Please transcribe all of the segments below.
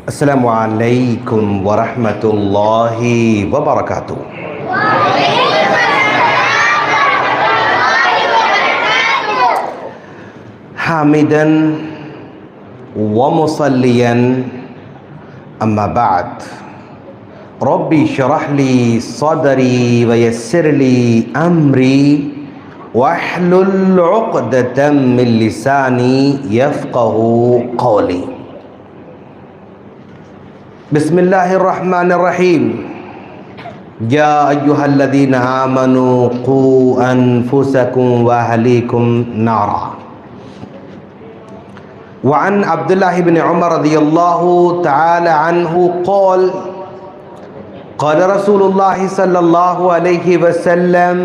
अस्सलामु अलैकुम वरहमतुल्लाहि वबरकातुहू। हामिदन व मुसल्लियन अम्मा बाद। रब्बी शरह ली सदरी व यस्सिर ली अमरी वहलुल उक़दतम मिन लिसानी यफ़क़हू क़ौली। बिस्मिल्लाहिर्रहमानिर्रहीम। या अय्युहल्लज़ीना आमनू क़ू अनफुसकुम व अहलीकुम नारा। वअन अब्दुल्लाह इब्न उमर रज़ियल्लाहु तआला अन्हु क़ाल क़ाल रसूलुल्लाह सल्लल्लाहु अलैहि वसल्लम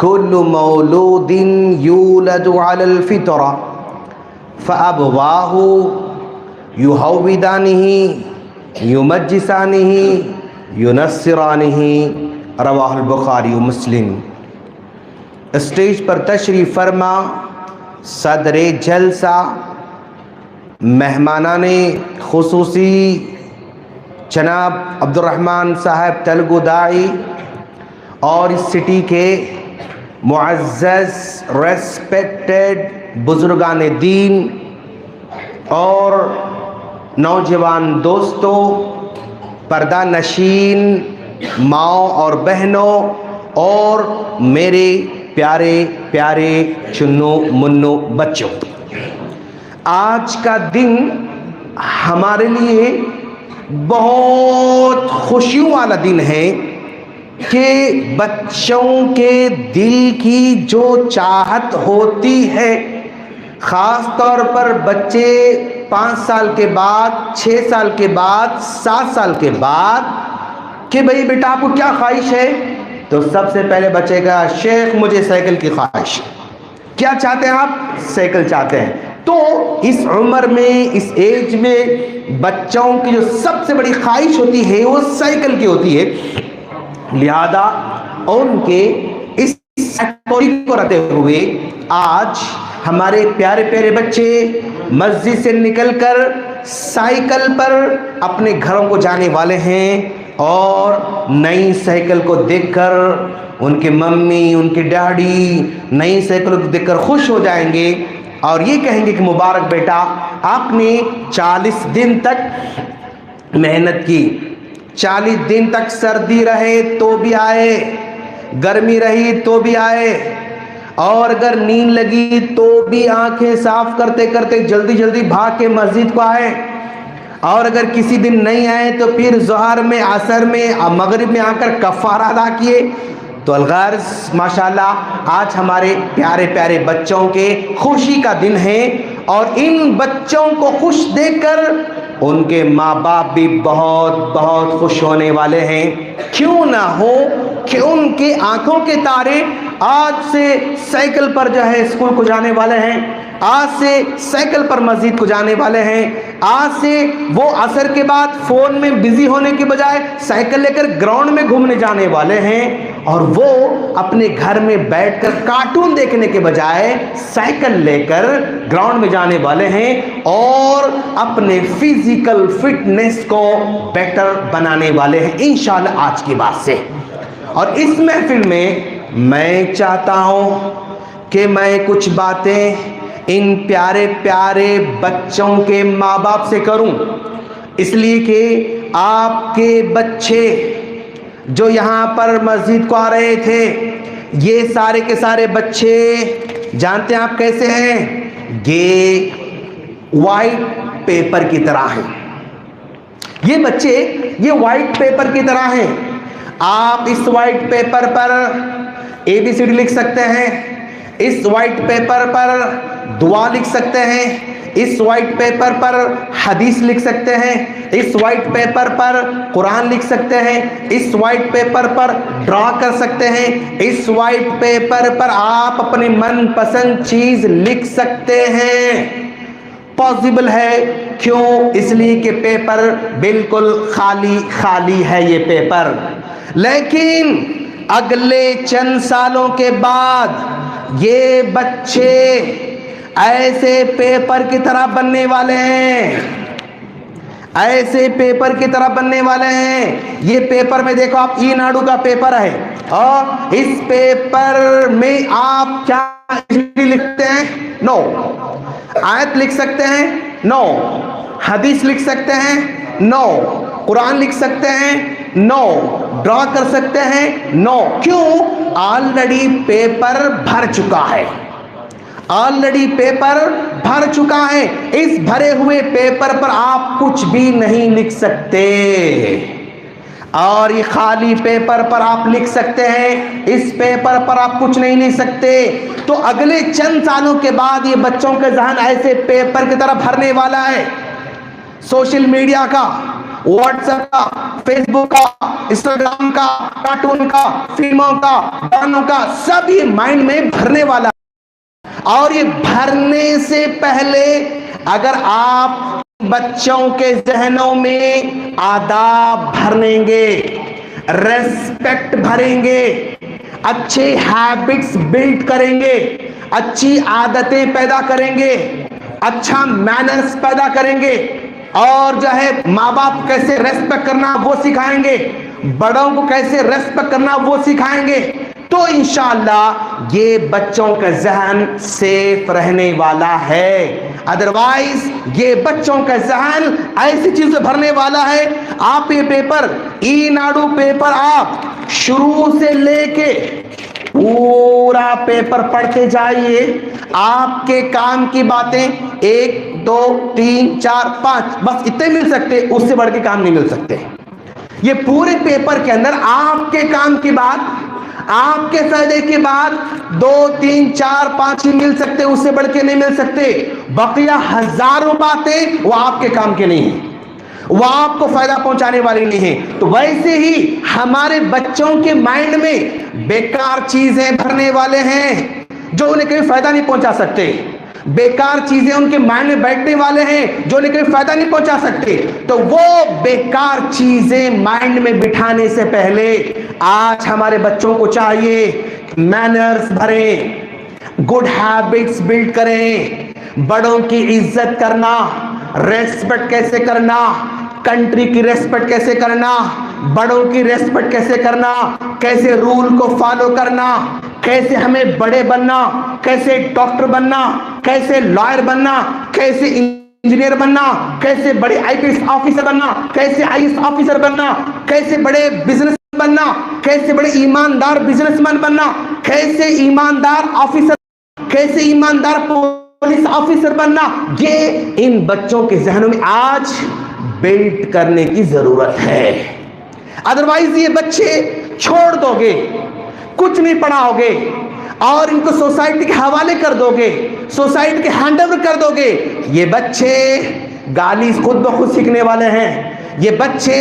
कुल्लु मौलूदिन यूलदु अलल फ़ितरा फ़अबवाहु युहव्विदानिही युमज्जिसानिही युनस्सिरानिही। रवाहुल बुखारी व मुस्लिम। स्टेज पर तशरीफ़ फरमा सदरे जलसा मेहमानाने खुसूसी जनाब अब्दुर्रहमान साहब तेलुगु दाई और इस सिटी के मुअज़्ज़ज़ रेस्पेक्टेड बुजुर्गान दीन और नौजवान दोस्तों, पर्दा नशीन माओ और बहनों और मेरे प्यारे प्यारे चुन्नू मुन्नू बच्चों, आज का दिन हमारे लिए बहुत खुशियों वाला दिन है कि बच्चों के दिल की जो चाहत होती है, ख़ास तौर पर बच्चे 5 साल के बाद, 6 साल के बाद, 7 साल के बाद, कि भाई बेटा आपको क्या ख्वाहिश है, तो सबसे पहले बच्चे का शेख मुझे साइकिल की ख्वाहिश। क्या चाहते हैं आप? साइकिल चाहते हैं। तो इस उम्र में, इस एज में बच्चों की जो सबसे बड़ी ख्वाहिश होती है वो साइकिल की होती है। लिहाजा उनके इस को रखते हुए आज हमारे प्यारे प्यारे बच्चे मस्जिद से निकलकर साइकिल पर अपने घरों को जाने वाले हैं और नई साइकिल को देखकर उनके मम्मी, उनके डैडी नई साइकिल को देखकर खुश हो जाएंगे और ये कहेंगे कि मुबारक बेटा, आपने 40 दिन तक मेहनत की, 40 दिन तक सर्दी रहे तो भी आए, गर्मी रही तो भी आए, और अगर नींद लगी तो भी आंखें साफ करते करते जल्दी जल्दी भाग के मस्जिद को आए, और अगर किसी दिन नहीं आए तो फिर ज़ोहर में, असर में, मगरिब में आकर कफ़ारा अदा किए। तो अलगर्ज़ माशाल्लाह आज हमारे प्यारे प्यारे बच्चों के खुशी का दिन है और इन बच्चों को खुश देखकर उनके माँ बाप भी बहुत बहुत खुश होने वाले हैं। क्यों ना हो कि उनके आंखों के तारे आज से साइकिल पर जो है स्कूल को जाने वाले हैं, आज से साइकिल पर मस्जिद को जाने वाले हैं, आज से वो असर के बाद फ़ोन में बिजी होने के बजाय साइकिल लेकर ग्राउंड में घूमने जाने वाले हैं, और वो अपने घर में बैठकर कार्टून देखने के बजाय साइकिल लेकर ग्राउंड में जाने वाले हैं और अपने फिजिकल फिटनेस को बेटर बनाने वाले हैं इंशाल्लाह आज की बात से। और इस महफिल में मैं चाहता हूँ कि मैं कुछ बातें इन प्यारे प्यारे बच्चों के माँ बाप से करूं, इसलिए कि आपके बच्चे जो यहाँ पर मस्जिद को आ रहे थे, ये सारे के सारे बच्चे जानते हैं आप कैसे हैं? ये वाइट पेपर की तरह हैं। ये बच्चे ये वाइट पेपर की तरह हैं। आप इस वाइट पेपर पर ABCD लिख सकते हैं, इस वाइट पेपर पर दुआ लिख सकते हैं, इस वाइट पेपर पर हदीस लिख सकते हैं, इस वाइट पेपर पर कुरान लिख सकते हैं, इस वाइट पेपर पर ड्रा कर सकते हैं, इस वाइट पेपर पर आप अपनी मनपसंद चीज लिख सकते हैं। पॉसिबल है, क्यों? इसलिए कि पेपर बिल्कुल खाली खाली है ये पेपर। लेकिन अगले चंद सालों के बाद ये बच्चे ऐसे पेपर की तरह बनने वाले हैं, ऐसे पेपर की तरह बनने वाले हैं। ये पेपर में देखो आप, ईनाडू का पेपर है, और इस पेपर में आप क्या लिखते हैं? नो। आयत लिख सकते हैं? नो। हदीस लिख सकते हैं? नो। कुरान लिख सकते हैं? नो। ड्रॉ कर सकते हैं? नो। क्यों? ऑलरेडी पेपर भर चुका है। ऑलरेडी पेपर भर चुका है। इस भरे हुए पेपर पर आप कुछ भी नहीं लिख सकते, और ये खाली पेपर पर आप लिख सकते हैं, इस पेपर पर आप कुछ नहीं लिख सकते। तो अगले चंद सालों के बाद ये बच्चों के जहन ऐसे पेपर की तरह भरने वाला है। सोशल मीडिया का, व्हाट्सएप का, फेसबुक का, इंस्टाग्राम का, कार्टून का, फिल्मों का, गानों का, सब ये माइंड में भरने वाला। और ये भरने से पहले अगर आप बच्चों के जहनों में आदाब भरेंगे, रेस्पेक्ट भरेंगे, अच्छे हैबिट्स बिल्ड करेंगे, अच्छी आदतें पैदा करेंगे, अच्छा मैनर्स पैदा करेंगे, और जो है माँ बाप कैसे रेस्पेक्ट करना वो सिखाएंगे, बड़ों को कैसे रेस्पेक्ट करना वो सिखाएंगे, तो इंशाअल्लाह ये बच्चों का जहन सेफ रहने वाला है। अदरवाइज ये बच्चों का जहन ऐसी चीज से भरने वाला है। आप ये पेपर, ईनाडू पेपर, आप शुरू से लेके पूरा पेपर पढ़ते जाइए। आपके काम की बातें 1 2 3 4 5 बस इतने मिल सकते, उससे बढ़ के काम नहीं मिल सकते। ये पूरे पेपर के अंदर आपके काम की बात, आपके फायदे की बात 2 3 4 5 ही मिल सकते, उससे बढ़ के नहीं मिल सकते। बकिया हजारों बातें वो आपके काम के नहीं है, वो आपको फायदा पहुंचाने वाली नहीं है। तो वैसे ही हमारे बच्चों के माइंड में बेकार चीजें भरने वाले हैं जो उन्हें कभी फायदा नहीं पहुंचा सकते। बेकार चीजें उनके माइंड में बैठने वाले हैं जो उन्हें कभी फायदा नहीं पहुंचा सकते। तो वो बेकार चीजें माइंड में बिठाने से पहले आज हमारे बच्चों को चाहिए मैनर्स भरें, गुड हैबिट्स बिल्ड करें, बड़ों की इज्जत करना, रेस्पेक्ट कैसे करना, कंट्री की रेस्पेक्ट कैसे करना, बड़ों की रेस्पेक्ट कैसे करना, कैसे रूल को फॉलो करना, कैसे हमें बड़े बनना, कैसे डॉक्टर बनना, कैसे लॉयर बनना, कैसे इंजीनियर बनना, कैसे बड़े आईपीएस ऑफिसर बनना, कैसे आईएएस ऑफिसर बनना, कैसे बड़े बिजनेस बनना, कैसे बड़े ईमानदार बिजनेसमैन बनना, कैसे ईमानदार ऑफिसर, कैसे ईमानदार पुलिस ऑफिसर बनना। ये इन बच्चों के जहनों में आज बिल्ड करने की जरूरत है। अदरवाइज ये बच्चे छोड़ दोगे, कुछ नहीं पढ़ाओगे और इनको सोसाइटी के हवाले कर दोगे, सोसाइटी के हैंडओवर कर दोगे, ये बच्चे गाली खुद ब खुद सीखने वाले हैं, ये बच्चे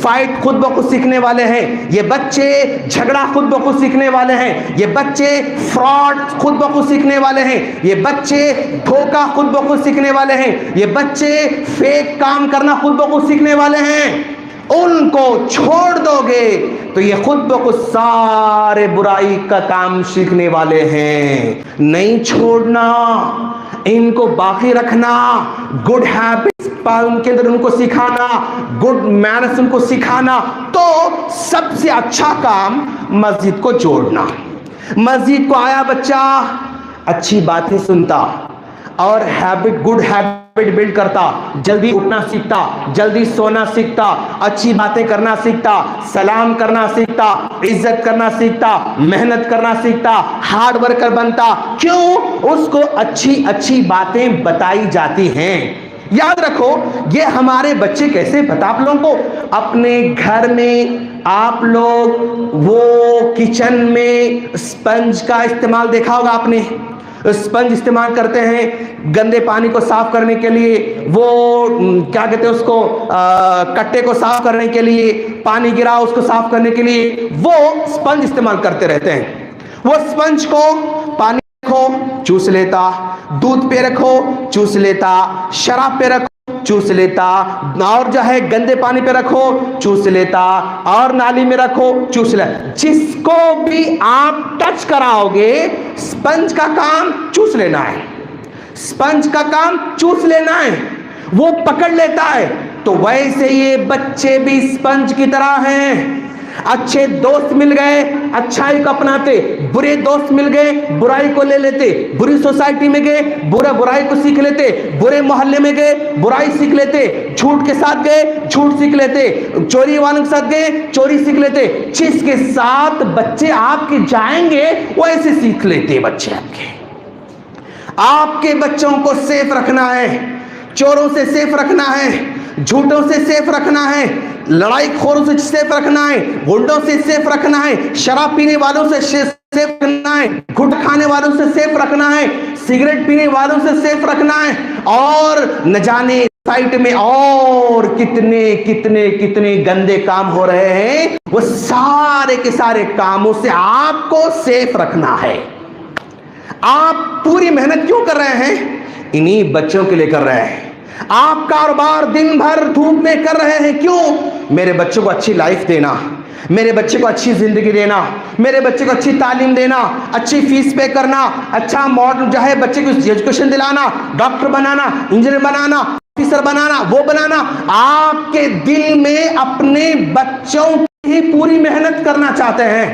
फाइट खुद ब खुद सीखने वाले हैं, ये बच्चे झगड़ा खुद ब खुद सीखने वाले हैं, ये बच्चे फ्रॉड खुद ब खुद सीखने वाले हैं, ये बच्चे धोखा खुद ब खुद सीखने वाले हैं, ये बच्चे फेक काम करना खुद ब खुद सीखने वाले हैं। उनको छोड़ दोगे तो ये खुद ब खुद सारे बुराई का काम सीखने वाले हैं। नहीं छोड़ना, इनको बाकी रखना, गुड हैबिट्स उनके अंदर उनको सिखाना, गुड मैनर्स उनको सिखाना। तो सबसे अच्छा काम मस्जिद को जोड़ना। मस्जिद को आया बच्चा, अच्छी बातें सुनता और हैबिट, गुड हैबिट बिल्ड करता, जल्दी उठना सीखता, जल्दी सोना सीखता, अच्छी बातें करना सीखता, सलाम करना सीखता, इज्जत करना सीखता, मेहनत करना सीखता, हार्ड वर्कर बनता। क्यों? उसको अच्छी अच्छी बातें बताई जाती हैं। याद रखो, ये हमारे बच्चे कैसे पता आप लोगों को? अपने घर में आप लोग वो किचन में स्पंज का इस्तेमाल देखा होगा आपने। स्पंज इस्तेमाल करते हैं गंदे पानी को साफ करने के लिए, वो क्या कहते हैं उसको, कट्टे को साफ करने के लिए, पानी गिरा उसको साफ करने के लिए वो स्पंज इस्तेमाल करते रहते हैं। वो स्पंज को पानी रखो चूस लेता, दूध पे रखो चूस लेता, शराब पे रखो चूस लेता, और जो है गंदे पानी पे रखो चूस लेता, और नाली में रखो चूस लेता। जिसको भी आप टच कराओगे, स्पंज का काम चूस लेना है, स्पंज का काम चूस लेना है। वो पकड़ लेता है। तो वैसे ये बच्चे भी स्पंज की तरह हैं। अच्छे दोस्त मिल गए, अच्छाई को अपनाते, बुरे दोस्त मिल गए, बुराई को ले लेते, बुरी सोसाइटी में गए, बुराई को सीख लेते, बुरे मोहल्ले में गए, बुराई सीख लेते, झूठ के साथ गए, झूठ सीख लेते, चोरी वालों के साथ गए, चोरी सीख लेते। जिसके साथ बच्चे आपके जाएंगे वैसे सीख लेते बच्चे आपके बच्चों को सेफ रखना है, चोरों से सेफ रखना है, झूठों से सेफ रखना है, लड़ाई खोरों से सेफ रखना है, गुंडों से सेफ रखना है, शराब पीने वालों से सेफ रखना है, गुटखा खाने वालों से सेफ रखना है, सिगरेट पीने वालों से सेफ रखना है, और न जाने साइट में और कितने कितने कितने गंदे काम हो रहे हैं, वो सारे के सारे कामों से आपको सेफ रखना है। आप पूरी मेहनत क्यों कर रहे हैं? इन्हीं बच्चों के लिए कर रहे हैं। आप कारोबार दिन भर धूप में कर रहे हैं, क्यों? मेरे बच्चों को अच्छी लाइफ देना, मेरे बच्चे को अच्छी जिंदगी देना, मेरे बच्चे को अच्छी तालीम देना, अच्छी फीस पे करना, अच्छा मॉडर्न जो है बच्चे को एजुकेशन दिलाना, डॉक्टर बनाना, इंजीनियर बनाना, ऑफिसर बनाना, वो बनाना। आपके दिल में अपने बच्चों की पूरी मेहनत करना चाहते हैं,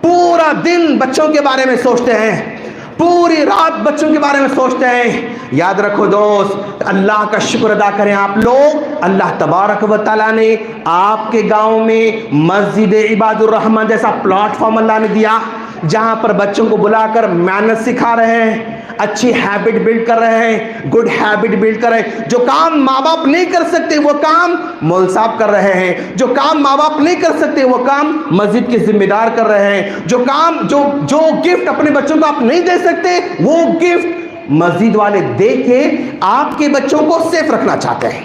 पूरा दिन बच्चों के बारे में सोचते हैं, पूरी रात बच्चों के बारे में सोचते हैं। याद रखो दोस्त, अल्लाह का शुक्र अदा करें आप लोग। अल्लाह तबारक व तआला ने आपके गांव में मस्जिद इबादुर रहमान जैसा प्लेटफॉर्म अल्लाह ने दिया, जहां पर बच्चों को बुलाकर मेहनत सिखा रहे हैं, अच्छी हैबिट बिल्ड कर रहे हैं, गुड हैबिट बिल्ड कर रहे हैं। जो काम माँ बाप नहीं कर सकते वो काम मौलवी साहब कर रहे हैं, जो काम माँ बाप नहीं कर सकते वो काम मस्जिद के जिम्मेदार कर रहे हैं, जो काम जो गिफ्ट अपने बच्चों को आप नहीं दे सकते वो गिफ्ट मस्जिद वाले दे के आपके बच्चों को सेफ रखना चाहते हैं,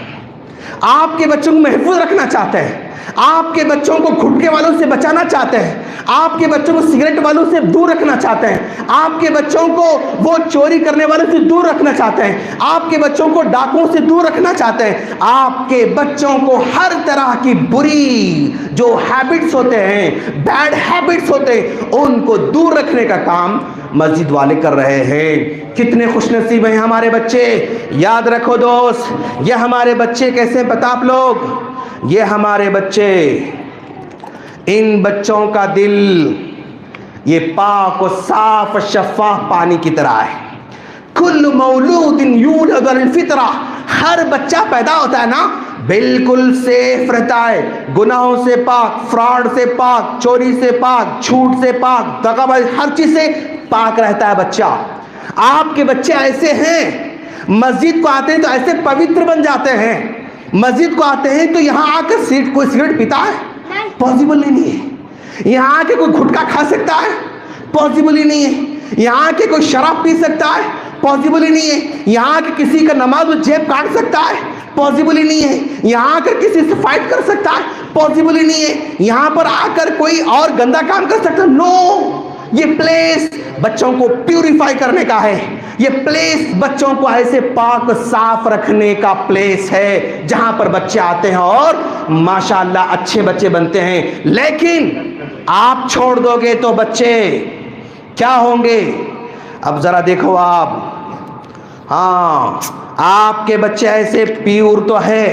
आपके बच्चों को महफूज रखना चाहते हैं, आपके बच्चों को गुटखे वालों से बचाना चाहते हैं, आपके बच्चों को सिगरेट वालों से दूर रखना चाहते हैं, आपके बच्चों को वो चोरी करने वालों से दूर रखना चाहते हैं, आपके बच्चों को डाकुओं से दूर रखना चाहते हैं, आपके बच्चों को हर तरह की बुरी जो हैबिट्स होते हैं, बैड हैबिट्स होते हैं, उनको दूर रखने का काम मस्जिद वाले कर रहे हैं। कितने खुशनसीब हैं हमारे बच्चे। याद रखो दोस्त, ये हमारे बच्चे कैसे पता आप लोग, ये हमारे बच्चे, इन बच्चों का दिल ये पाक और साफ शफाफ पानी की तरह है। कुल्लु मौलूदिन यूलद अल फितरा, हर बच्चा पैदा होता है ना बिल्कुल सेफ रहता है, गुनाहों से पाक, फ्रॉड से पाक, चोरी से पाक, झूठ से पाक, दगाबाजी, हर चीज से पाक रहता है बच्चा। आपके बच्चे ऐसे हैं, मस्जिद को आते हैं तो ऐसे पवित्र बन जाते हैं। मस्जिद को आते हैं तो यहाँ आकर कोई सिगरेट पीता है? पॉसिबल ही नहीं है। यहाँ आके कोई गुटखा खा सकता है? पॉसिबल ही नहीं है। यहाँ आके कोई शराब पी सकता है? पॉसिबल ही नहीं है। यहाँ आके किसी का नमाज में जेब काट सकता है? पॉसिबल ही नहीं है। यहाँ आकर किसी से फाइट कर सकता है? पॉसिबल ही नहीं है। यहाँ पर आकर कोई और गंदा काम कर सकता है? नो। ये प्लेस बच्चों को प्यूरिफाई करने का है, ये प्लेस बच्चों को ऐसे पाक साफ रखने का प्लेस है जहां पर बच्चे आते हैं और माशाअल्लाह अच्छे बच्चे बनते हैं। लेकिन आप छोड़ दोगे तो बच्चे क्या होंगे? अब जरा देखो आप, हाँ, आपके बच्चे ऐसे प्यूर तो है,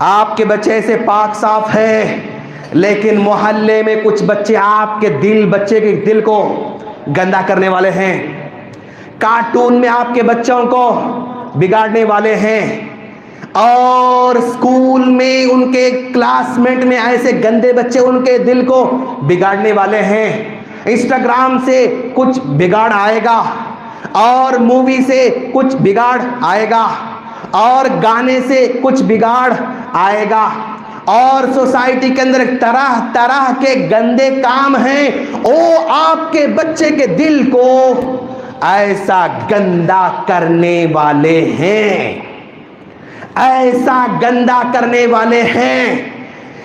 आपके बच्चे ऐसे पाक साफ है, लेकिन मोहल्ले में कुछ बच्चे आपके बच्चे के दिल को गंदा करने वाले हैं, कार्टून में आपके बच्चों को बिगाड़ने वाले हैं, और स्कूल में उनके क्लासमेट में ऐसे गंदे बच्चे उनके दिल को बिगाड़ने वाले हैं। इंस्टाग्राम से कुछ बिगाड़ आएगा, और मूवी से कुछ बिगाड़ आएगा, और गाने से कुछ बिगाड़ आएगा, और सोसाइटी के अंदर तरह तरह के गंदे काम हैं। वो आपके बच्चे के दिल को ऐसा गंदा करने वाले हैं, ऐसा गंदा करने वाले हैं।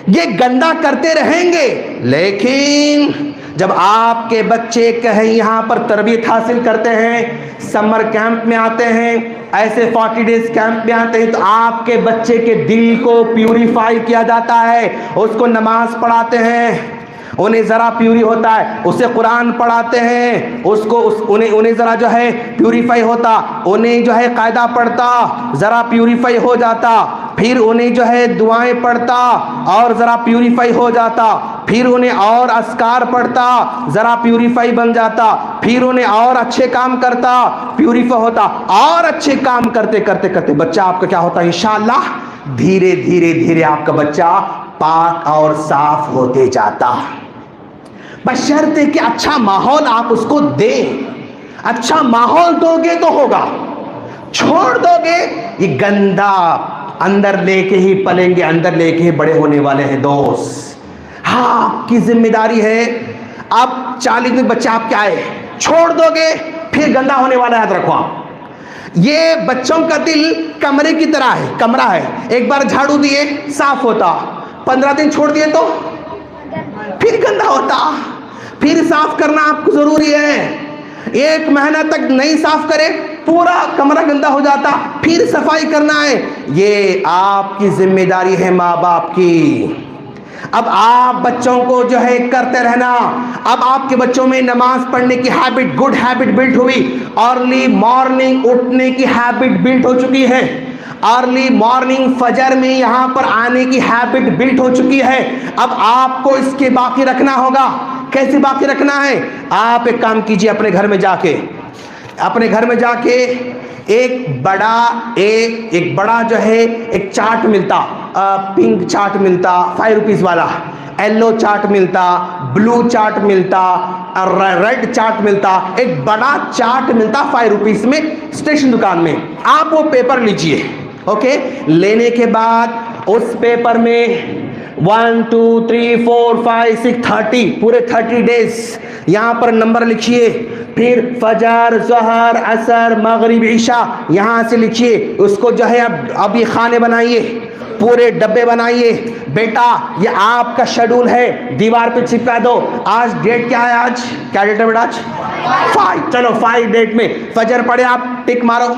ये गंदा करते रहेंगे, लेकिन जब आपके बच्चे कहीं यहाँ पर तरबियत हासिल करते हैं, समर कैंप में आते हैं, ऐसे 40 डेज कैंप में आते हैं, तो आपके बच्चे के दिल को प्यूरिफाई किया जाता है, उसको नमाज पढ़ाते हैं, उन्हें ज़रा प्यूरी होता है, उसे कुरान पढ़ाते हैं, उन्हें ज़रा जो है प्यूरीफाई होता, उन्हें जो है कायदा पढ़ता, ज़रा प्यूरीफाई हो जाता, फिर उन्हें जो है दुआएं पढ़ता और ज़रा प्यूरीफाई हो जाता, फिर उन्हें और अस्कार पढ़ता, ज़रा प्यूरीफाई बन जाता, फिर उन्हें और अच्छे काम करता, प्यूरीफाई होता, और अच्छे काम करते करते करते बच्चा आपका क्या होता है, इंशाअल्लाह धीरे धीरे धीरे आपका बच्चा पाक और साफ होते जाता। बशर्ते कि अच्छा माहौल आप उसको दें। अच्छा माहौल दोगे तो होगा, छोड़ दोगे ये गंदा, अंदर लेके ही पलेंगे, अंदर लेके ही बड़े होने वाले हैं दोस्त। हाँ, आपकी जिम्मेदारी है। आप 40 दिन बच्चे आपके आए, छोड़ दोगे फिर गंदा होने वाला है, याद रखो आप। ये बच्चों का दिल कमरे की तरह है, कमरा है, एक बार झाड़ू दिए साफ होता, 15 दिन छोड़ दिए तो फिर गंदा होता, फिर साफ करना आपको जरूरी है। 1 महीना तक नहीं साफ करे पूरा कमरा गंदा हो जाता, फिर सफाई करना है। ये आपकी जिम्मेदारी है माँ बाप की। अब आप बच्चों को जो है करते रहना। अब आपके बच्चों में नमाज पढ़ने की हैबिट, गुड हैबिट बिल्ड हुई, अर्ली मॉर्निंग उठने की हैबिट बिल्ड हो चुकी है, अर्ली मॉर्निंग फजर में यहाँ पर आने की हैबिट बिल्ड हो चुकी है। अब आपको इसके बाकी रखना होगा। कैसे बाकी रखना है? आप एक काम कीजिए, अपने घर में जाके एक बड़ा जो है एक चार्ट मिलता, पिंक चार्ट मिलता 5 रुपीज़ वाला, येलो चार्ट मिलता, ब्लू चार्ट मिलता, रेड चार्ट मिलता, एक बड़ा चार्ट मिलता 5 रुपीज़ में स्टेशन दुकान में। आप वो पेपर लीजिए, ओके। लेने के बाद उस पेपर में 1 2 3 4 5 6 30 पूरे 30 डेज यहाँ पर नंबर लिखिए। फिर फजर, ज़हर, असर, मगरिब, इशा यहाँ से लिखिए। उसको जो है अब ये खाने बनाइए, पूरे डब्बे बनाइए। बेटा ये आपका शेड्यूल है, दीवार पे चिपका दो। आज डेट क्या है? आज क्या डेट है बेटा? आज 5। चलो 5 डेट में फजर पढ़े आप टिक मारो,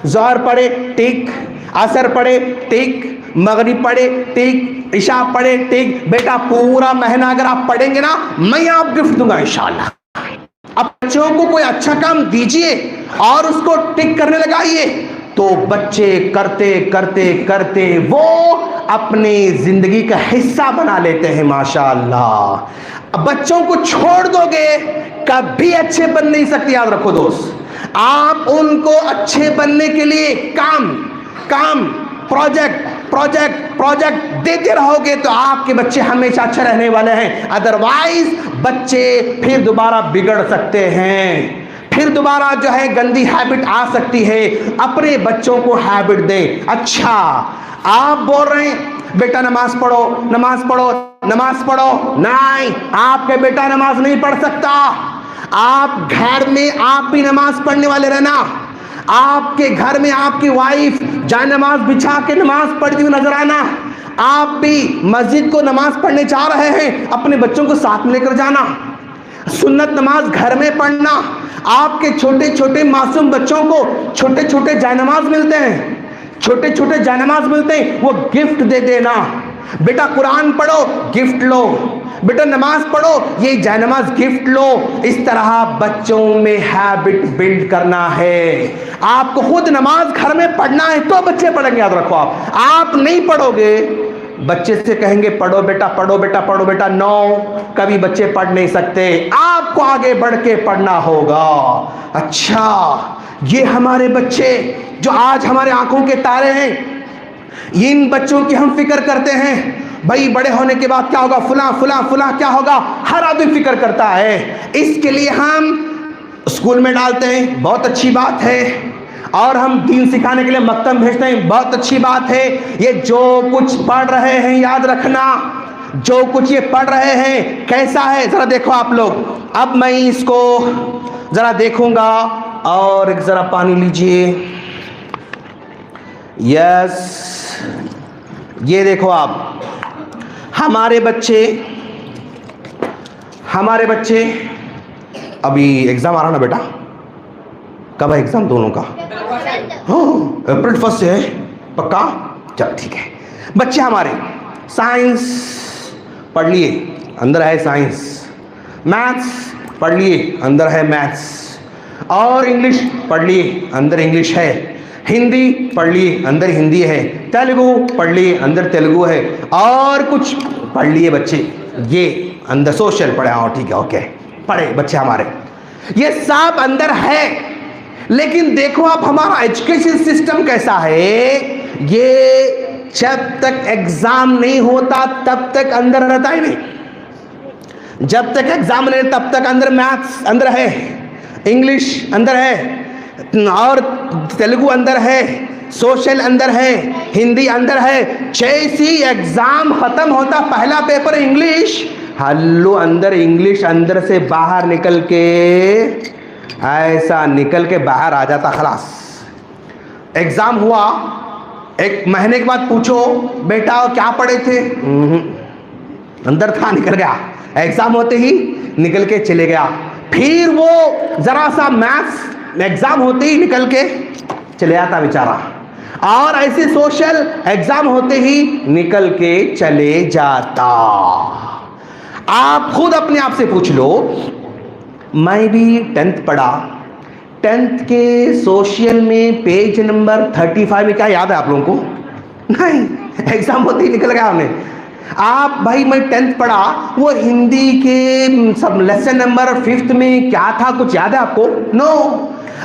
ज़हर पढ़े टिक, असर पढ़े टिक, मगरिब पढ़े टिक, इशा पढ़े टिक। बेटा पूरा महीना अगर आप पढ़ेंगे ना, मैं आप गिफ्ट दूंगा इंशाल्लाह। अब बच्चों को कोई अच्छा काम दीजिए और उसको टिक करने लगाइए, तो बच्चे करते करते करते वो अपनी जिंदगी का हिस्सा बना लेते हैं माशाअल्लाह। अब बच्चों को छोड़ दोगे कभी अच्छे बन नहीं सकते, याद रखो दोस्त। आप उनको अच्छे बनने के लिए काम प्रोजेक्ट देते रहोगे तो आपके बच्चे हमेशा अच्छे रहने वाले हैं। अदरवाइज बच्चे फिर दोबारा बिगड़ सकते हैं, फिर दोबारा जो है गंदी हैबिट आ सकती है। अपने बच्चों को हैबिट दें। अच्छा, आप बोल रहे हैं बेटा नमाज पढ़ो, नमाज पढ़ो, नमाज पढ़ो, नहीं, आपके बेटा नमाज नहीं पढ़ सकता। आप घर में आप भी नमाज पढ़ने वाले रहना। आपके घर में आपकी वाइफ जाए नमाज बिछा के नमाज पढ़ती हुई नजर आना। आप भी मस्जिद को नमाज पढ़ने जा रहे हैं, अपने बच्चों को साथ में लेकर जाना। सुन्नत नमाज घर में पढ़ना। आपके छोटे छोटे मासूम बच्चों को छोटे छोटे जायनमाज मिलते हैं, छोटे छोटे जायनमाज मिलते हैं, वो गिफ्ट दे देना। बेटा कुरान पढ़ो, गिफ्ट लो। बेटा नमाज पढ़ो, ये जायनमाज गिफ्ट लो। इस तरह बच्चों में हैबिट बिल्ड करना है। आपको खुद नमाज घर में पढ़ना है तो बच्चे पढ़ेंगे, याद रखो। आप नहीं पढ़ोगे, बच्चे से कहेंगे पढ़ो बेटा, पढ़ो बेटा, पढ़ो बेटा, नो, कभी बच्चे पढ़ नहीं सकते। आपको आगे बढ़ के पढ़ना होगा। अच्छा, ये हमारे बच्चे जो आज हमारे आंखों के तारे हैं, इन बच्चों की हम फिक्र करते हैं। भाई बड़े होने के बाद क्या होगा, फुला फुला फुला क्या होगा, हर आदमी फिक्र करता है। इसके लिए हम स्कूल में डालते हैं, बहुत अच्छी बात है। और हम दीन सिखाने के लिए मकतब भेजते हैं, बहुत अच्छी बात है। ये जो कुछ पढ़ रहे हैं याद रखना, जो कुछ ये पढ़ रहे हैं कैसा है जरा देखो आप लोग। अब मैं इसको जरा देखूंगा, और एक जरा पानी लीजिए। यस, ये देखो आप, हमारे बच्चे अभी एग्जाम आ रहा ना बेटा, कब है एग्जाम दोनों का? अप्रैल 1 से है पक्का? चल ठीक है। बच्चे हमारे साइंस पढ़ लिए, अंदर है साइंस, मैथ्स पढ़ लिए, अंदर है मैथ्स, और इंग्लिश पढ़ लिए, अंदर इंग्लिश है, हिंदी पढ़ लिए, अंदर हिंदी है, तेलुगु पढ़ लिए, अंदर तेलुगु है, और कुछ पढ़ लिए बच्चे, ये अंदर सोशल पढ़े, और ठीक है, ओके, पढ़े बच्चे हमारे, ये सब अंदर है। लेकिन देखो आप हमारा एजुकेशन सिस्टम कैसा है, ये जब तक एग्जाम नहीं होता तब तक अंदर रहता ही नहीं, जब तक एग्जाम नहीं तब तक अंदर मैथ्स अंदर है, इंग्लिश अंदर है, और तेलुगु अंदर है, सोशल अंदर है, हिंदी अंदर है। जैसी एग्जाम खत्म होता पहला पेपर इंग्लिश, हल्लो अंदर इंग्लिश अंदर से बाहर निकल के ऐसा निकल के बाहर आ जाता, खलास। एग्जाम हुआ, एक महीने के बाद पूछो बेटा क्या पढ़े थे, अंदर था, निकल गया, एग्जाम होते ही निकल के चले गया। फिर वो जरा सा मैथ्स एग्जाम होते ही निकल के चले जाता बेचारा, और ऐसे सोशल एग्जाम होते ही निकल के चले जाता। आप खुद अपने आप से पूछ लो, मैं भी 10th पढ़ा, 10th के सोशल में पेज नंबर 35 में क्या याद है आप लोगों को? नहीं, एग्जाम होते ही निकल गया हमें। आप भाई मैं 10th पढ़ा, वो हिंदी के सब लेसन नंबर 5th में क्या था, कुछ याद है आपको? नो।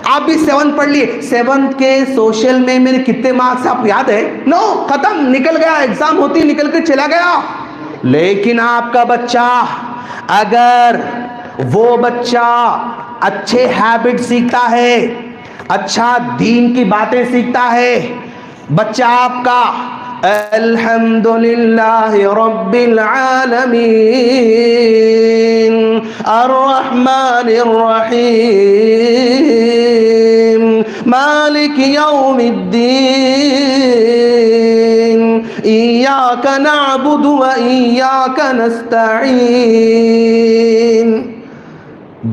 आप भी 7th पढ़ लिए, 7th के सोशल में मेरे कितने मार्क्स आपको याद है? नो, खत्म, निकल गया, एग्जाम होती निकल के चला गया। लेकिन आपका बच्चा, अगर वो बच्चा अच्छे हैबिट सीखता है, अच्छा दीन की बातें सीखता है, बच्चा आपका अल्हम्दुलिल्लाहि रब्बिल आलमीन अर्रहमानिर रहीम मालिक यौमिद्दीन इय्याका नअबुदु व इय्याका नस्तईन।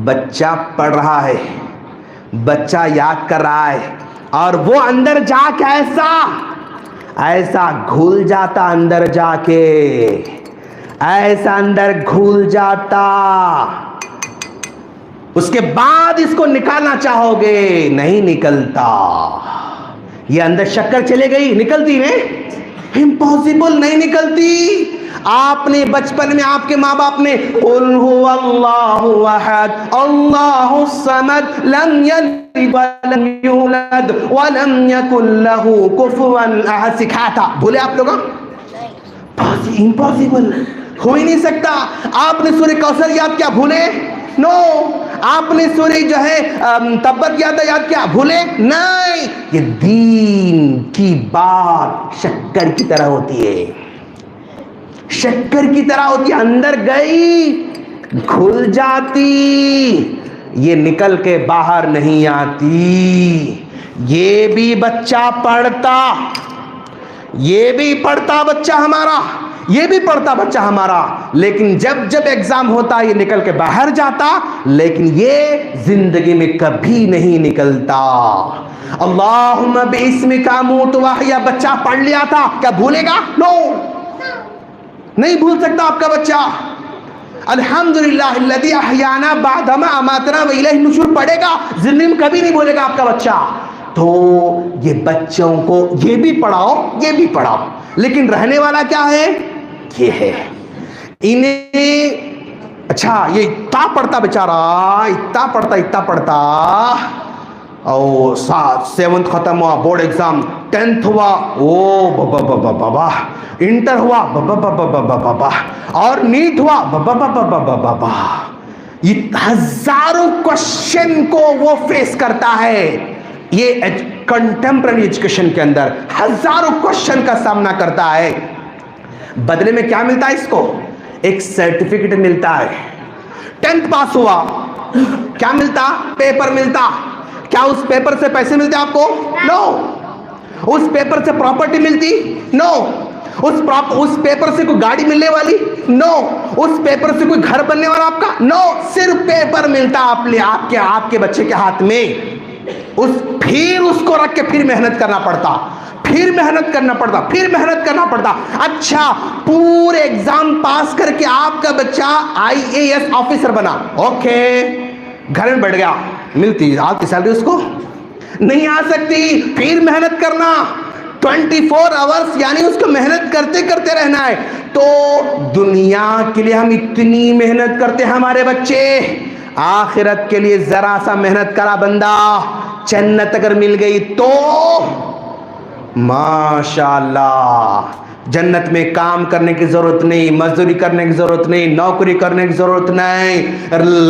बच्चा पढ़ रहा है, बच्चा याद कर रहा है, और वो अंदर जाके ऐसा घुल जाता, अंदर जाके ऐसा अंदर घुल जाता, उसके बाद इसको निकालना चाहोगे, नहीं निकलता। ये अंदर शक्कर चले गई, निकलती नहीं, इम्पॉसिबल, नहीं निकलती। आपने बचपन में आपके माँ बाप ने कुल हुवल्लाहु अहद अल्लाहु समद लम यलिद वलम यूलद वलम यकुल लहू कुफुवन अहद सिखाया था, भूले आप लोग? इम्पॉसिबल, हो ही नहीं सकता। आपने सूर्य कौसर याद किया, भूले? नो। आपने सूर्य जो है तब्बत याद किया, भूले? नहीं। ये दीन की बात शक्कर की तरह होती है, शक्कर की तरह होती है, अंदर गई घुल जाती, ये निकल के बाहर नहीं आती। ये भी बच्चा पढ़ता, ये भी पढ़ता बच्चा हमारा, ये भी पढ़ता बच्चा हमारा, लेकिन जब जब एग्जाम होता ये निकल के बाहर जाता, लेकिन ये जिंदगी में कभी नहीं निकलता। अल्लाहुम्मा बिइस्मिका अमूतु व अहया बच्चा पढ़ लिया था, क्या भूलेगा? नो, नहीं भूल सकता आपका बच्चा। अल्हम्दुलिल्लाहिल्लज़ी अहयाना बअदमा अमातना व इलैहि नुशूर पढ़ेगा, जिंदगी में कभी नहीं भूलेगा आपका बच्चा। तो ये बच्चों को ये भी पढ़ाओ, ये भी पढ़ाओ, लेकिन रहने वाला क्या है? ये है इन्हें। अच्छा, ये इतना पढ़ता बेचारा, इतना पढ़ता, और 7th खत्म हुआ, बोर्ड एग्जाम, 10th हुआ, ओ बाबा, इंटर हुआ, बाबा, और नीट हुआ, बाबा, ये हजारों क्वेश्चन को वो फेस करता है। ये कंटेम्पररी एजुकेशन के अंदर हजारों क्वेश्चन का सामना करता है। बदले में क्या मिलता है इसको? एक सर्टिफिकेट मिलता है। 10th पास हुआ, क्या मिलता? पेपर मिलता। क्या उस पेपर से पैसे मिलते आपको? नो। उस पेपर से प्रॉपर्टी मिलती? नो। उस पेपर से कोई गाड़ी मिलने वाली? नो। उस पेपर से कोई घर बनने वाला आपका? नो। सिर्फ पेपर मिलता आपके बच्चे के हाथ में। फिर उसको रख के फिर मेहनत करना पड़ता, फिर मेहनत करना पड़ता, फिर मेहनत करना पड़ता। अच्छा, पूरे एग्जाम पास करके आपका बच्चा IAS ऑफिसर बना, ओके, घर में बैठ गया, मिलती आती सैलरी उसको नहीं आ सकती, फिर मेहनत करना 24 आवर्स, यानी उसको मेहनत करते करते रहना है। तो दुनिया के लिए हम इतनी मेहनत करते हैं हमारे बच्चे, आखिरत के लिए जरा सा मेहनत करा बंदा, जन्नत अगर मिल गई तो माशाअल्लाह, जन्नत में काम करने की जरूरत नहीं, मजदूरी करने की जरूरत नहीं, नौकरी करने की जरूरत नहीं,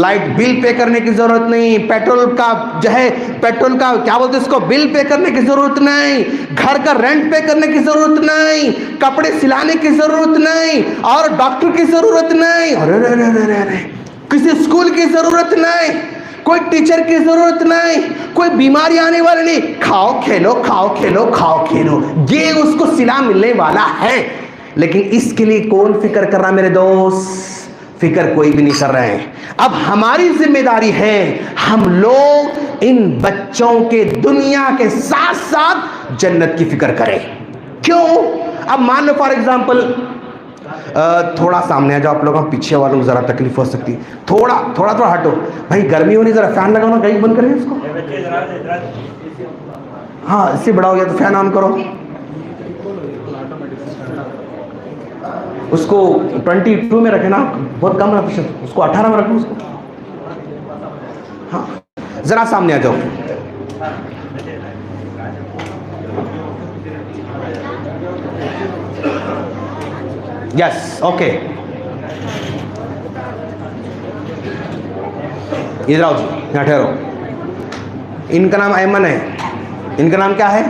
लाइट बिल पे करने की जरूरत नहीं, पेट्रोल का जो है, पेट्रोल का क्या बोलते हैं उसको, बिल पे करने की जरूरत नहीं, घर का रेंट पे करने की जरूरत नहीं, कपड़े सिलाने की जरूरत नहीं, और डॉक्टर की जरूरत नहीं, अरे किसी स्कूल की जरूरत नहीं, कोई टीचर की जरूरत नहीं, कोई बीमारी आने वाली नहीं, खाओ खेलो खाओ खेलो खाओ खेलो, ये उसको सिला मिलने वाला है। लेकिन इसके लिए कौन फिक्र कर रहा मेरे दोस्त? फिक्र कोई भी नहीं कर रहे हैं। अब हमारी जिम्मेदारी है हम लोग इन बच्चों के दुनिया के साथ साथ जन्नत की फिक्र करें। क्यों? अब मान लो फॉर एग्जाम्पल, थोड़ा सामने आ जाओ आप लोग, पीछे वालों को जरा तकलीफ हो सकती है, थोड़ा थोड़ा थोड़ा हटो भाई, गर्मी हो रही, जरा फैन लगाओ ना, कहीं बंद करें इसको, हाँ इससे बड़ा हो गया तो फैन ऑन करो, उसको 22 में रखे ना, बहुत कम है, उसको 18 में रखो उसको, हाँ जरा सामने आ जाओ। यस, ओके, इधर आओ जी, यहाँ ठहरो। इनका नाम ऐमन है, इनका नाम क्या है?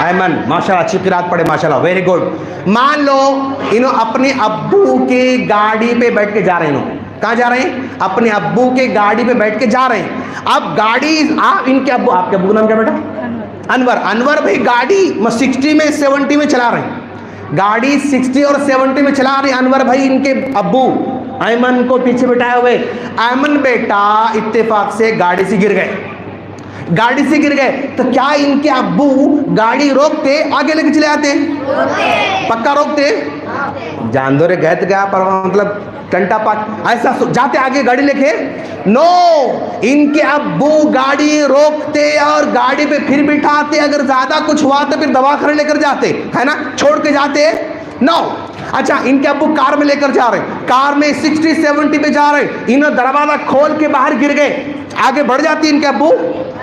ऐमन, माशाल्लाह, अच्छी किरात पढ़े माशाल्लाह, वेरी गुड। मान लो इन्हों अपने अब्बू के गाड़ी पे बैठ के जा रहे हैं, कहाँ जा रहे हैं? अपने अब्बू के गाड़ी पे बैठ के जा रहे हैं। अब गाड़ी, आप इनके अब्बू, आपके अब्बू का नाम क्या बेटा? अनवर। अनवर भाई गाड़ी 60 में 70 में चला रहे हैं, गाड़ी 60 और 70 में चला रहे अनवर भाई, इनके अब्बू ऐमन को पीछे बिठाए हुए। ऐमन बेटा इत्तेफाक से गाड़ी से गिर गए, गाड़ी से गिर गए, तो क्या इनके अब्बू गाड़ी रोकते, आगे लेके चले आते? पक्का रोकते? जान दो रे, गए तो गया, पर मतलब टंटा पाक ऐसा जाते आगे गाड़ी लेके? नो, इनके अब्बू गाड़ी रोकते और गाड़ी पे फिर बिठाते, अगर ज्यादा कुछ हुआ तो फिर दवाखाने लेकर जाते, है ना, छोड़ के जाते? नो। अच्छा, इनके अब्बू कार में लेकर जा रहे, कार में 60-70 पे जा रहे, इन्होंने दरवाजा खोल के बाहर गिर गए, आगे बढ़ जाती इनके अब्बू?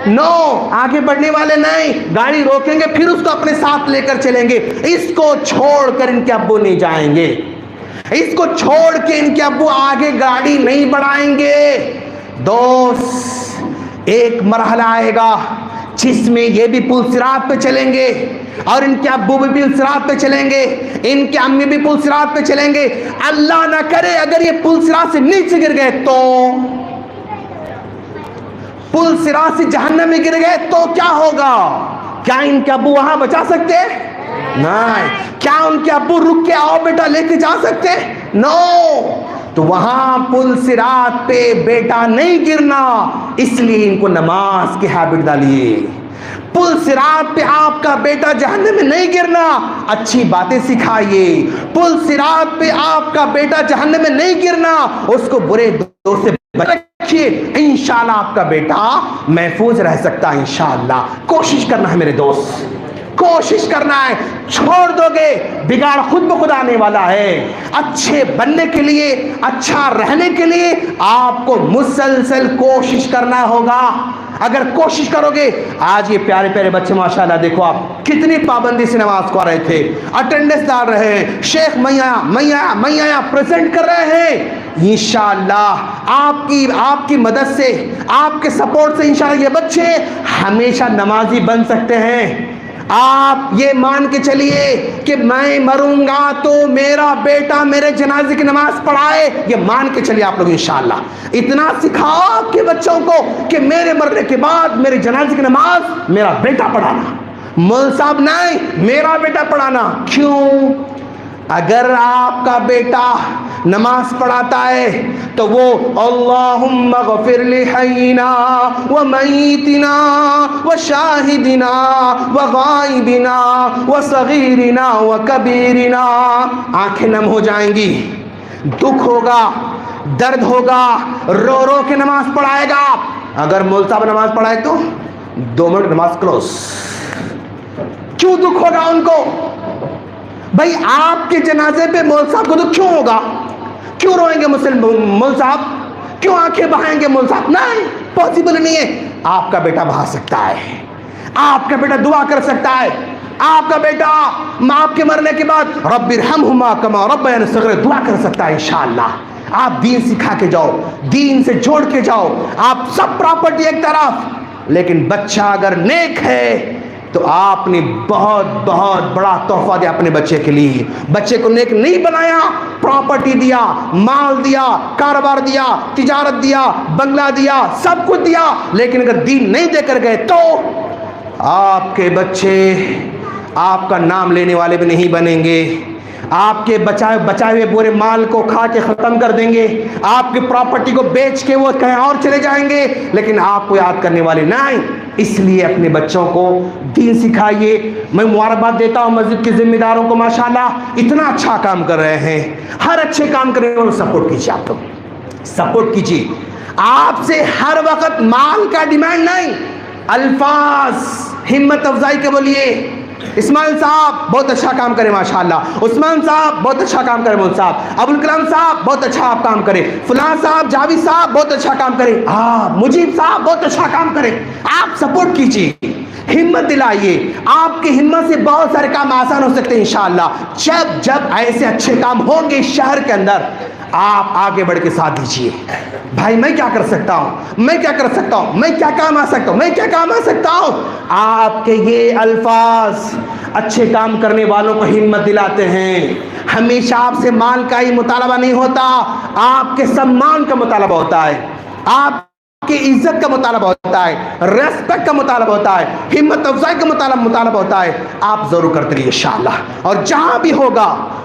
नो, आगे बढ़ने वाले नहीं, गाड़ी रोकेंगे फिर उसको अपने साथ लेकर चलेंगे। इसको छोड़कर इनके अब्बू नहीं जाएंगे, इसको छोड़ के इनके अब्बू आगे गाड़ी नहीं बढ़ाएंगे। दोस्त, एक मरहला आएगा जिसमें ये भी पुल सिरात पे चलेंगे और इनके अब्बू भी पुल सिरात पे चलेंगे, इनके अम्मी भी पुल सिरात पे चलेंगे। अल्लाह ना करे अगर ये पुल सिरात से नीचे गिर गए तो, पुल सिरात से जहन्नम में गिर गए तो क्या होगा? क्या इनके अब्बू वहां बचा सकते? नहीं। क्या उनके अब्बू रुक के आओ बेटा लेके जा सकते? नो। तो वहां पुल सिरात पे बेटा नहीं गिरना, इसलिए इनको नमाज की हैबिट डालिए। पुल सिरात पे आपका बेटा जहन्नम में नहीं गिरना, अच्छी बातें सिखाइए। पुल सिरात पे आपका बेटा जहन्नम में नहीं गिरना, उसको बुरे दोस्त से रखिए, इंशाल्लाह आपका बेटा महफूज रह सकता है। इंशाल्लाह कोशिश करना है मेरे दोस्त, कोशिश करना है, छोड़ दोगे बिगाड़ खुद ब खुद आने वाला है। अच्छे बनने के लिए, अच्छा रहने के लिए आपको मुसलसल कोशिश करना होगा। अगर कोशिश करोगे, आज ये प्यारे प्यारे बच्चे माशाल्लाह देखो आप कितनी पाबंदी से नमाज को आ रहे थे, अटेंडेंस डाल रहे हैं, शेख मैया मैया मैया प्रेजेंट कर रहे हैं। इंशाल्लाह आपकी मदद से, आपके सपोर्ट से इंशाल्लाह ये बच्चे हमेशा नमाजी बन सकते हैं। आप ये मान के चलिए कि मैं मरूंगा तो मेरा बेटा मेरे जनाजे की नमाज पढ़ाए, ये मान के चलिए आप लोग इंशाल्लाह। इतना सिखाओ आपके बच्चों को कि मेरे मरने के बाद मेरे जनाजे की नमाज मेरा बेटा पढ़ाना, मौलवी साहब नहीं, मेरा बेटा पढ़ाना। क्यों? अगर आपका बेटा नमाज पढ़ाता है तो वो अल्लाहुम्मा गफिर लि हय्यिना व मय्यितिना व शाहिदिना व गायबिना व सगीरिना व कबीरिना, आंखें नम हो जाएंगी, दुख होगा, दर्द होगा, रो रो के नमाज पढ़ाएगा। अगर मौलवी साहब नमाज पढ़ाए तो 2 मिनट नमाज क्लोज। क्यों दुख होगा उनको? भाई आपके जनाजे पे मौलवी साहब को दुख क्यों होगा? क्यों रोएंगे मुस्लिम मौलवी साहब? क्यों आंखें बहाएंगे मौलवी साहब? नहीं, पॉसिबल नहीं है। आपका बेटा बहा सकता है, आपका बेटा दुआ कर सकता है, आपका बेटा माँ के मरने के बाद रब्बिरहमहुमा कमा रब्बयानी सगीरा दुआ कर सकता है इंशाअल्लाह। आप दीन सिखा के जाओ, दीन से जोड़ के जाओ, आप सब प्रॉपर्टी एक तरफ, लेकिन बच्चा अगर नेक है तो आपने बहुत बहुत बड़ा तोहफा दिया अपने बच्चे के लिए। बच्चे को नेक नहीं बनाया, प्रॉपर्टी दिया, माल दिया, कारोबार दिया, तिजारत दिया, बंगला दिया, सब कुछ दिया, लेकिन अगर दीन नहीं देकर गए तो आपके बच्चे आपका नाम लेने वाले भी नहीं बनेंगे। आपके बचाए हुए पूरे माल को खा के ख़त्म कर देंगे, आपकी प्रॉपर्टी को बेच के वो कहीं और चले जाएंगे, लेकिन आपको याद करने वाले नहीं। इसलिए अपने बच्चों को दीन सिखाइए। मैं मुबारकबाद देता हूँ मस्जिद के जिम्मेदारों को, माशाल्लाह इतना अच्छा काम कर रहे हैं। हर अच्छे काम करने वालों को सपोर्ट कीजिए, आप लोग सपोर्ट कीजिए। आपसे हर वक्त माल का डिमांड नहीं, अल्फाज हिम्मत अफजाई के बोलिए। इस्माइल साहब बहुत अच्छा काम करें माशाल्लाह, उस्मान साहब बहुत अच्छा काम करें, मौलवी साहब अबुल कलाम साहब बहुत अच्छा आप काम करें, फलां साहब जावेद साहब बहुत अच्छा काम करें, मुजीब साहब बहुत अच्छा काम करें। आप सपोर्ट कीजिए, हिम्मत दिलाइए। आपकी हिम्मत से बहुत सारे काम आसान हो सकते हैं इंशाअल्लाह। जब जब ऐसे अच्छे काम होंगे शहर के अंदर, आप आगे बढ़ के साथ दीजिए। भाई मैं क्या कर सकता हूँ, मैं क्या कर सकता हूँ, मैं क्या काम आ सकता हूँ, मैं क्या काम आ सकता हूँ। आपके ये अल्फाज अच्छे काम करने वालों को हिम्मत दिलाते हैं। हमेशा आपसे माल का ही मुतालबा नहीं होता, आपके सम्मान का मुतालबा होता है, आपकी इज्जत का मुतालबा होता है, रेस्पेक्ट का मुतालबा होता है, हिम्मत अफजाई का मुतालबा होता है। आप जरूर करते रहिए इंशाअल्लाह। और जहां भी होगा,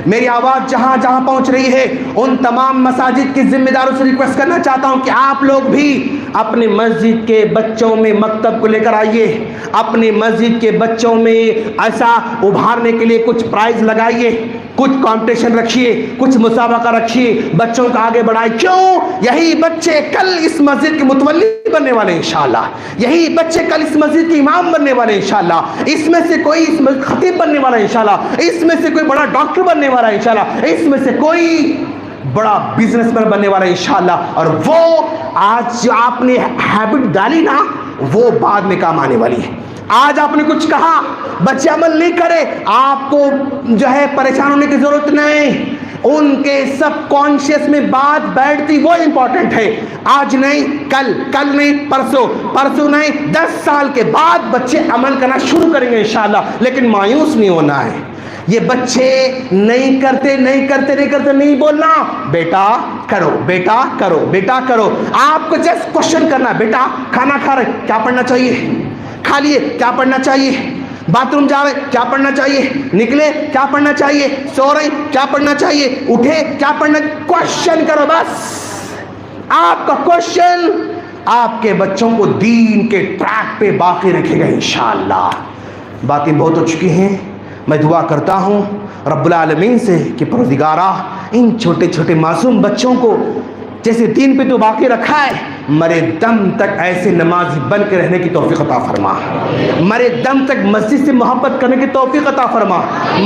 मेरी आवाज़ जहां जहां पहुंच रही है, उन तमाम मसाजिद के जिम्मेदारों से रिक्वेस्ट करना चाहता हूं कि आप लोग भी अपने मस्जिद के बच्चों में मकतब को लेकर आइए। अपने मस्जिद के बच्चों में ऐसा उभारने के लिए कुछ प्राइज लगाइए, कुछ कंपटीशन रखिए, कुछ मुसाबका रखिए, बच्चों को आगे बढ़ाए। क्यों? यही बच्चे कल इस मस्जिद के मुतवल्ली बनने वाले इंशाअल्लाह, यही बच्चे कल इस मस्जिद के इमाम बनने वाले इंशाअल्लाह, इसमें से कोई इस मस्जिद खतीब बनने वाला इंशाअल्लाह, इसमें से कोई बड़ा डॉक्टर बनने वाला इंशाअल्लाह, इसमें से कोई बड़ा बिजनेसमैन बनने वाला इंशाअल्लाह। और वो आज जो आपने हैबिट डाली ना, वो बाद में काम आने वाली है। आज आपने कुछ कहा, बच्चे अमल नहीं करे, आपको जो है परेशान होने की जरूरत नहीं। उनके सब कॉन्शियस में बात बैठती, वो इंपॉर्टेंट है। आज नहीं कल, कल नहीं परसों, परसों नहीं 10 साल के बाद बच्चे अमल करना शुरू करेंगे इंशाअल्लाह। लेकिन मायूस नहीं होना है। ये बच्चे नहीं करते नहीं बोलना, बेटा करो, बेटा करो, बेटा करो। आपको जस्ट क्वेश्चन करना, बेटा खाना खा रहे क्या पढ़ना चाहिए, खा लिए क्या पढ़ना चाहिए, बाथरूम जा रहे क्या पढ़ना चाहिए, निकले क्या पढ़ना चाहिए, सो रहे क्या पढ़ना चाहिए, उठे क्या पढ़ना। क्वेश्चन करो बस। आपका क्वेश्चन आपके बच्चों को दीन के ट्रैक पे बाकी रखेगा इंशाअल्लाह। बातें बहुत हो चुकी हैं। मैं दुआ करता हूँ रब्बुल आलमीन से कि परवरदिगारा इन छोटे छोटे मासूम बच्चों को जैसे दीन पे तो बाकी रखा है, मरे दम तक ऐसे नमाजी बन के रहने की तौफीक अता फरमा। मरे दम तक मस्जिद से मोहब्बत करने की तौफीक अता फरमा।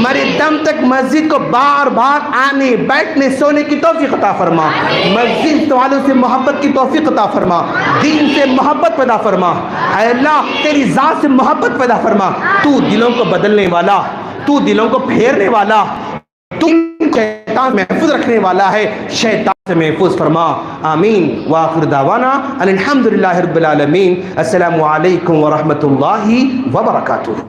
मरे दम तक मस्जिद को बार बार आने बैठने सोने की तौफीक अता फरमा। मस्जिद वालों से मोहब्बत की तौफीक अता फरमा। दीन से मोहब्बत पैदा फरमा। ऐ अल्लाह तेरी ज़ात से मोहब्बत पैदा फरमा। तू दिलों को बदलने वाला, तू दिलों को फेरने वाला, तू शैतान महफूज रखने वाला है, शैतान से महफूज फरमा। आमीन। व आखिर दावाना अनिल हम्दुलिल्लाहि रब्बिल आलमीन। अस्सलामु अलैकुम व रहमतुल्लाहि व बरकातुहू।